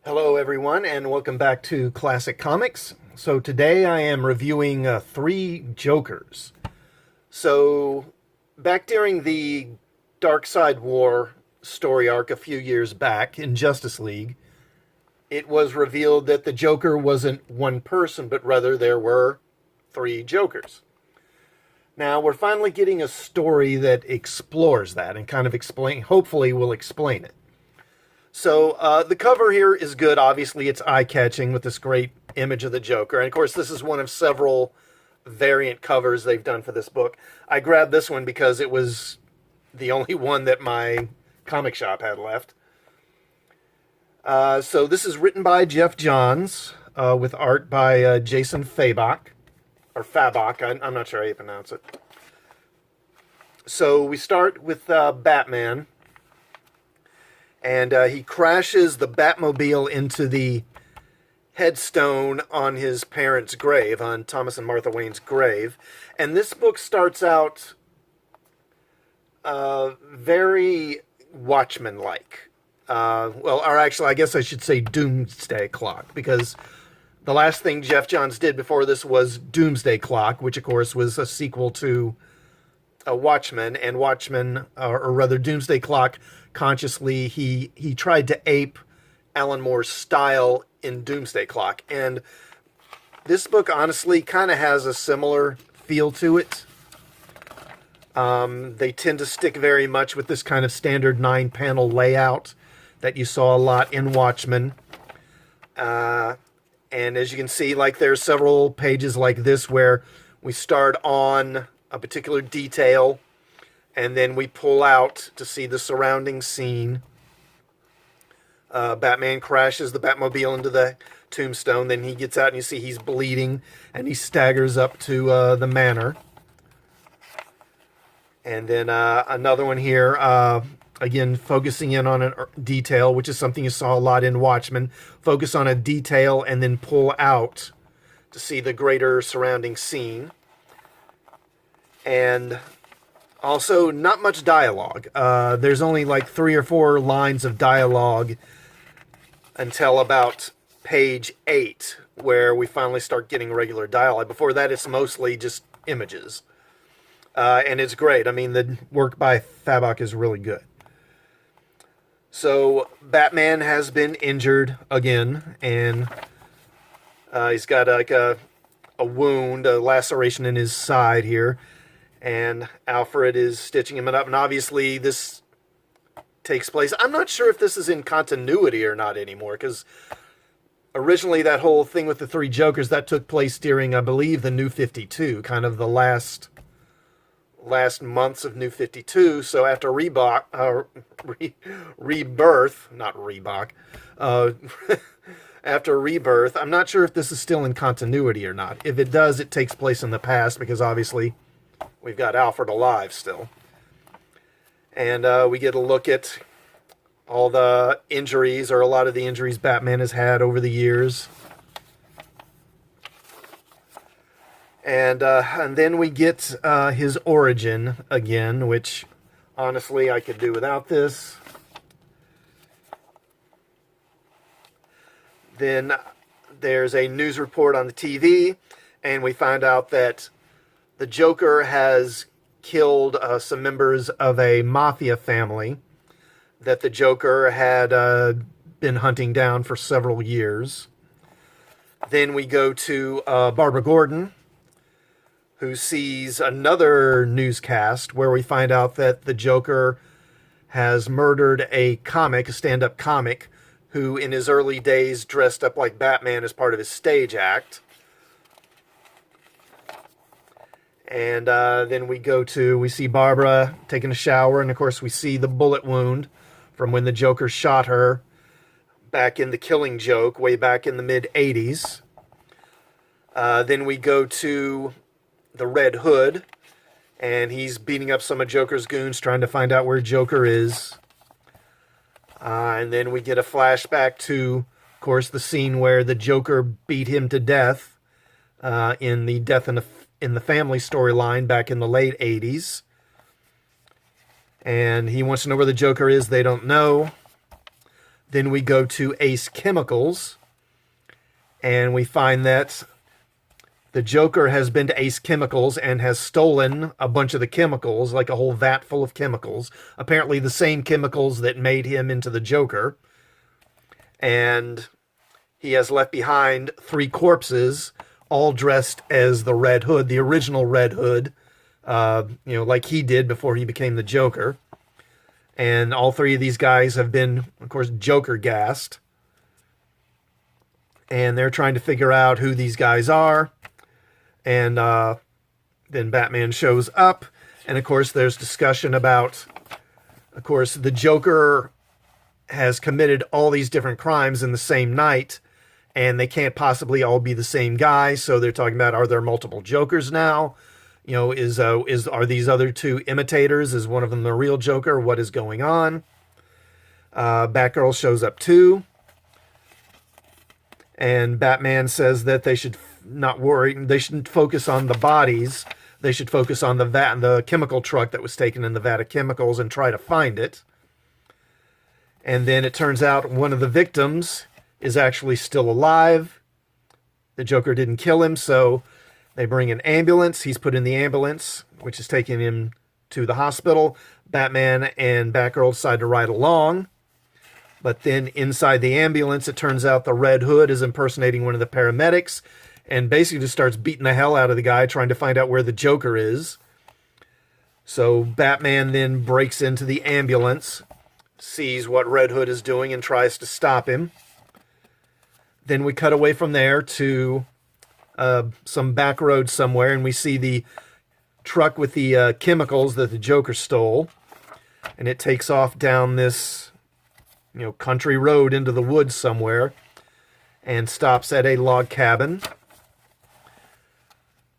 Hello, everyone, and welcome back to Classic Comics. So today I am reviewing three Jokers. So back during the Darkseid War story arc a few years back in Justice League, it was revealed that the Joker wasn't one person, but rather there were three Jokers. Now we're finally getting a story that explores that and kind of hopefully will explain it. So the cover here is good. Obviously, it's eye-catching with this great image of the Joker. And, of course, this is one of several variant covers they've done for this book. I grabbed this one because it was the only one that my comic shop had left. So this is written by Geoff Johns with art by Jason Fabok. Or Fabok. I'm not sure how you pronounce it. So we start with Batman. And he crashes the Batmobile into the headstone on his parents' grave, on Thomas and Martha Wayne's grave. And this book starts out very Watchmen-like. Or actually, I guess I should say Doomsday Clock, because the last thing Geoff Johns did before this was Doomsday Clock, which, of course, was a sequel to Watchmen, and Watchmen, or rather Doomsday Clock, consciously he tried to ape Alan Moore's style in Doomsday Clock, and this book honestly kind of has a similar feel to it. They tend to stick very much with this kind of standard 9-panel layout that you saw a lot in Watchmen, and as you can see, like, there's several pages like this where we start on a particular detail, and then we pull out to see the surrounding scene. Batman crashes the Batmobile into the tombstone. Then he gets out and you see he's bleeding, and he staggers up to the manor. And then another one here, again, focusing in on a detail, which is something you saw a lot in Watchmen. Focus on a detail and then pull out to see the greater surrounding scene. And also, not much dialogue. There's only like 3 or 4 lines of dialogue until about page 8, where we finally start getting regular dialogue. Before that, it's mostly just images. And it's great. I mean, the work by Fabok is really good. So, Batman has been injured again, and he's got like a wound, a laceration in his side here. And Alfred is stitching him up, and obviously this takes place. I'm not sure if this is in continuity or not anymore, because originally that whole thing with the three Jokers, that took place during, I believe, the New 52, kind of the last months of New 52. So after Rebirth, not Reebok, after Rebirth, I'm not sure if this is still in continuity or not. If it does, it takes place in the past, because obviously we've got Alfred alive still. And we get a look at all the injuries, or a lot of the injuries Batman has had over the years. And then we get his origin again, which honestly I could do without this. Then there's a news report on the TV, and we find out that the Joker has killed some members of a mafia family that the Joker had been hunting down for several years. Then we go to Barbara Gordon, who sees another newscast where we find out that the Joker has murdered a stand-up comic, who in his early days dressed up like Batman as part of his stage act. And then we see Barbara taking a shower, and of course we see the bullet wound from when the Joker shot her back in The Killing Joke, way back in the mid-'80s. Then we go to the Red Hood, and he's beating up some of Joker's goons, trying to find out where Joker is. And then we get a flashback to, of course, the scene where the Joker beat him to death in the Death in the Family storyline back in the late 80s. And he wants to know where the Joker is. They don't know. Then we go to Ace Chemicals, and we find that the Joker has been to Ace Chemicals and has stolen a bunch of the chemicals, like a whole vat full of chemicals. Apparently the same chemicals that made him into the Joker. And he has left behind 3 corpses, all dressed as the Red Hood, the original Red Hood, like he did before he became the Joker. And all 3 of these guys have been, of course, Joker gassed. And they're trying to figure out who these guys are. And then Batman shows up. And, of course, there's discussion about, of course, the Joker has committed all these different crimes in the same night. And they can't possibly all be the same guy. So they're talking about, are there multiple Jokers now? Are these other 2 imitators? Is one of them the real Joker? What is going on? Batgirl shows up too. And Batman says that they should not worry. They shouldn't focus on the bodies. They should focus on the chemical truck that was taken in the vat of chemicals and try to find it. And then it turns out one of the victims is actually still alive. The Joker didn't kill him, so they bring an ambulance. He's put in the ambulance, which is taking him to the hospital. Batman and Batgirl decide to ride along. But then inside the ambulance, it turns out the Red Hood is impersonating one of the paramedics and basically just starts beating the hell out of the guy, trying to find out where the Joker is. So Batman then breaks into the ambulance, sees what Red Hood is doing, and tries to stop him. Then we cut away from there to some back road somewhere, and we see the truck with the chemicals that the Joker stole. And it takes off down this, country road into the woods somewhere and stops at a log cabin.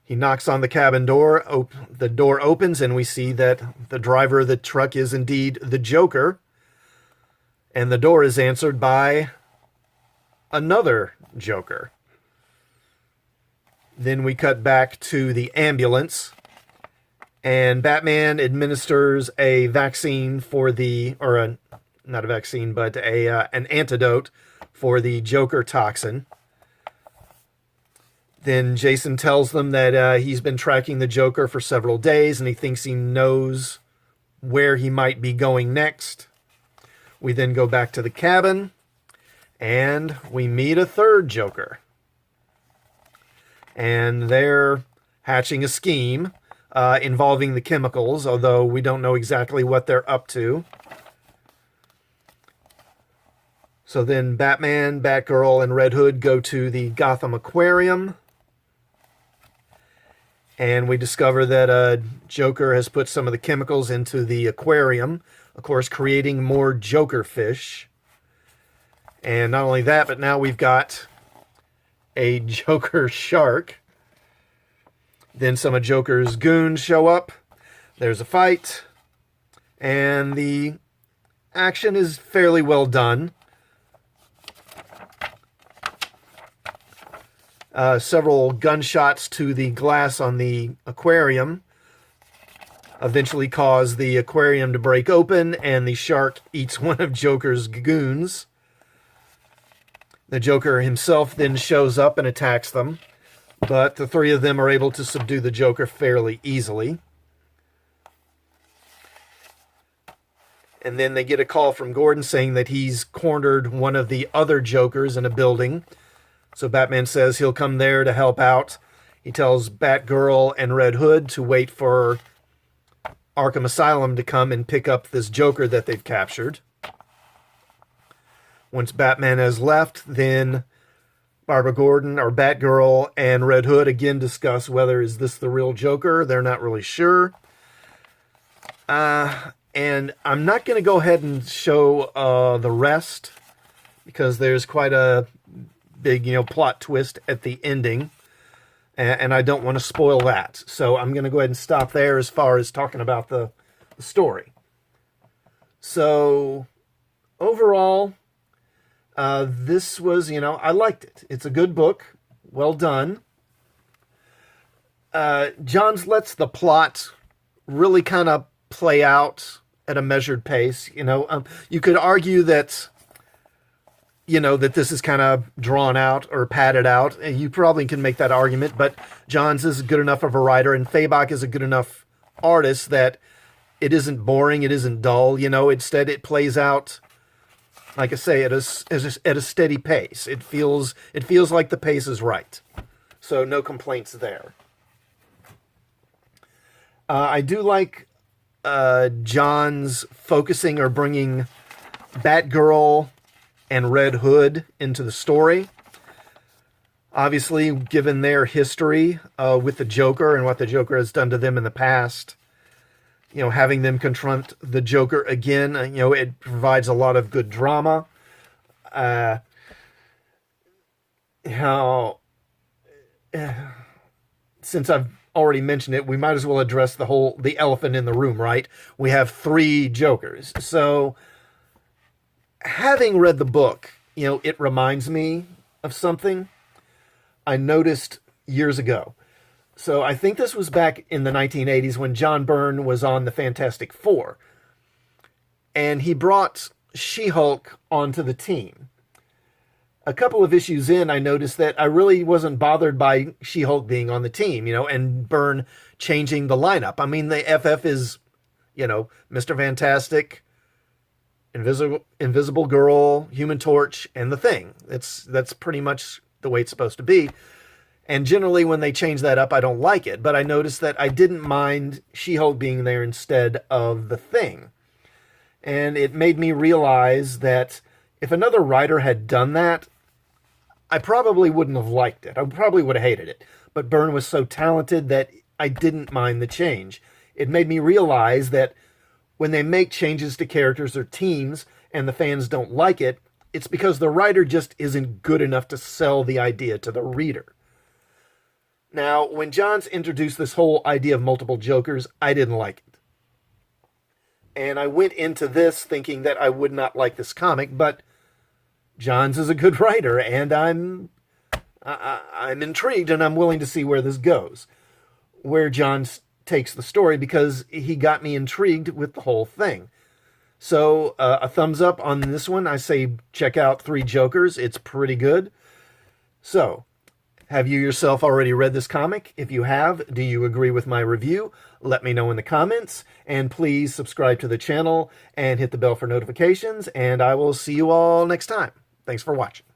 He knocks on the cabin door. The door opens, and we see that the driver of the truck is indeed the Joker. And the door is answered by another Joker. Then we cut back to the ambulance, and Batman administers a vaccine for not a vaccine, but an antidote for the Joker toxin. Then Jason tells them that he's been tracking the Joker for several days, and he thinks he knows where he might be going next. We then go back to the cabin, and we meet a third Joker. And they're hatching a scheme involving the chemicals, although we don't know exactly what they're up to. So then Batman, Batgirl, and Red Hood go to the Gotham Aquarium. And we discover that Joker has put some of the chemicals into the aquarium, of course, creating more Joker fish. And not only that, but now we've got a Joker shark. Then some of Joker's goons show up. There's a fight. And the action is fairly well done. Several gunshots to the glass on the aquarium eventually cause the aquarium to break open, and the shark eats one of Joker's goons. The Joker himself then shows up and attacks them, but the 3 of them are able to subdue the Joker fairly easily. And then they get a call from Gordon saying that he's cornered one of the other Jokers in a building. So Batman says he'll come there to help out. He tells Batgirl and Red Hood to wait for Arkham Asylum to come and pick up this Joker that they've captured. Once Batman has left, then Barbara Gordon or Batgirl and Red Hood again discuss whether is this the real Joker. They're not really sure. And I'm not going to go ahead and show the rest because there's quite a big, plot twist at the ending. And I don't want to spoil that. So I'm going to go ahead and stop there as far as talking about the story. So overall, this was, I liked it. It's a good book. Well done. Johns lets the plot really kind of play out at a measured pace. You could argue that that this is kind of drawn out or padded out. And you probably can make that argument, but Johns is good enough of a writer, and Fabok is a good enough artist that it isn't boring, it isn't dull. Instead it plays out, like I say, at a steady pace. It feels like the pace is right. So no complaints there. I do like Johns focusing or bringing Batgirl and Red Hood into the story. Obviously, given their history with the Joker and what the Joker has done to them in the past, having them confront the Joker again, it provides a lot of good drama. Since I've already mentioned it, we might as well address the elephant in the room, right? We have 3 Jokers. So, having read the book, it reminds me of something I noticed years ago. So I think this was back in the 1980s when John Byrne was on the Fantastic Four. And he brought She-Hulk onto the team. A couple of issues in, I noticed that I really wasn't bothered by She-Hulk being on the team, and Byrne changing the lineup. I mean, the FF is, Mr. Fantastic, Invisible Girl, Human Torch, and the Thing. That's pretty much the way it's supposed to be. And generally when they change that up, I don't like it. But I noticed that I didn't mind She-Hulk being there instead of the Thing. And it made me realize that if another writer had done that, I probably wouldn't have liked it. I probably would have hated it. But Byrne was so talented that I didn't mind the change. It made me realize that when they make changes to characters or teams and the fans don't like it, it's because the writer just isn't good enough to sell the idea to the reader. Now, when Johns introduced this whole idea of multiple Jokers, I didn't like it. And I went into this thinking that I would not like this comic, but Johns is a good writer, and I'm intrigued, and I'm willing to see where this goes, where Johns takes the story, because he got me intrigued with the whole thing. So a thumbs up on this one. I say check out 3 Jokers. It's pretty good. So, have you yourself already read this comic? If you have, do you agree with my review? Let me know in the comments, and please subscribe to the channel and hit the bell for notifications, and I will see you all next time. Thanks for watching.